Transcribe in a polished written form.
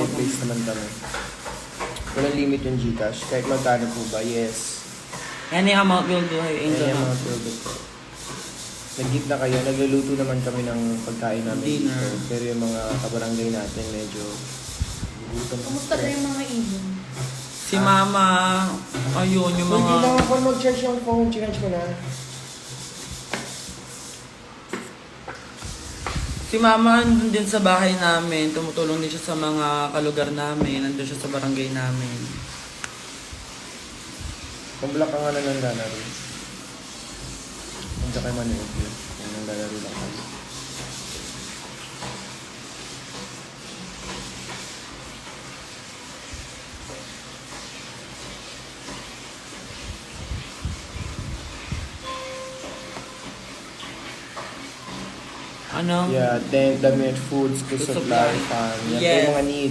safe place naman kami. Walang limit yung Gcash. Kahit magkano po ba, yes. Any amount will do, hey, Angel. Any amount will do po. Nag-give na kayo, nagluluto naman kami ng pagkain namin Dinner. dito. Pero yung mga kabarangay natin medyo gutom. Kumusta na yung mga ibon? Si Mama, ayun, yung Hindi lang mga... ako mag-charge yung phone, chinarge ko na. Si Mama, andun din sa bahay namin. Tumutulong din siya sa mga kalugar namin. Nandun siya sa barangay namin. Kumbulak ka nga na ng lalaro. Kung kayo manood yun. Kung nang lalaro lang kayo. Ano? Yeah, tent, damit, food, school School supply, supply. fan. Yan po Yes. yung mga needs.